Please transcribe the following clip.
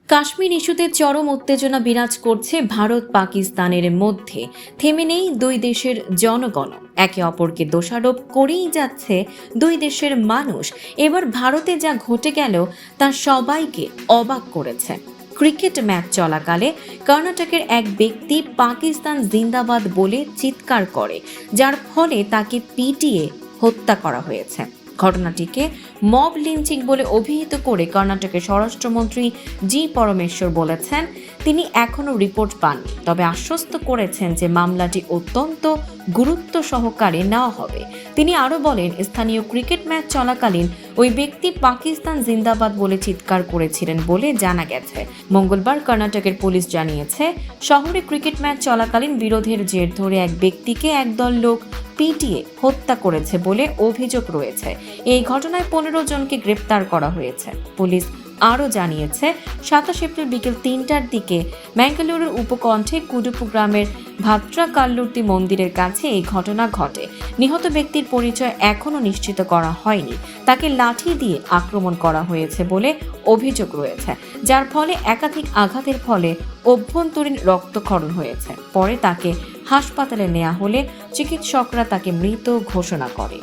কাশ্মীর ইস্যুতে চরম উত্তেজনা বিরাজ করছে ভারত পাকিস্তানের মধ্যে। থেমে নেই দুই দেশের জনগণ, একে অপরকে দোষারোপ করেই যাচ্ছে দুই দেশের মানুষ। এবার ভারতে যা ঘটে গেল তা সবাইকে অবাক করেছে। ক্রিকেট ম্যাচ চলাকালে কর্ণাটকের এক ব্যক্তি পাকিস্তান জিন্দাবাদ বলে চিৎকার করে, যার ফলে তাকে পিটিয়ে হত্যা করা হয়েছে। ঘটনাটিকে মব লিঞ্চিং বলে অভিহিত করে কর্ণাটকের স্বরাষ্ট্রমন্ত্রী জি পরমেশ্বর বলেছেন তিনি এখনও রিপোর্ট পাননি, তবে আশ্বস্ত করেছেন যে মামলাটি অত্যন্ত গুরুত্ব সহকারে নেওয়া হবে। তিনি আরও বলেন, স্থানীয় ক্রিকেট ম্যাচ চলাকালীন ওই ব্যক্তি পাকিস্তান জিন্দাবাদ বলে চিৎকার করেছিলেন বলে জানা গেছে। মঙ্গলবার কর্ণাটকের পুলিশ জানিয়েছে, শহরে ক্রিকেট ম্যাচ চলাকালীন বিরোধের জের ধরে এক ব্যক্তিকে একদল লোক পিটিয়ে হত্যা করেছে বলে অভিযোগ রয়েছে। এই ঘটনায় 15 জনকে গ্রেপ্তার করা হয়েছে। পুলিশ আরও জানিয়েছে, 27 এপ্রিল বিকেল 3টার দিকে ম্যাঙ্গালুরুর উপকণ্ঠে কুডুপু গ্রামের ভাত্রা কাল্লুর্তি মন্দিরের কাছে এই ঘটনা ঘটে। নিহত ব্যক্তির পরিচয় এখনও নিশ্চিত করা হয়নি। তাকে লাঠি দিয়ে আক্রমণ করা হয়েছে বলে অভিযোগ রয়েছে, যার ফলে একাধিক আঘাতের ফলে অভ্যন্তরীণ রক্তক্ষরণ হয়েছে। পরে তাকে হাসপাতালে নেওয়া হলে চিকিৎসকরা তাকে মৃত ঘোষণা করে।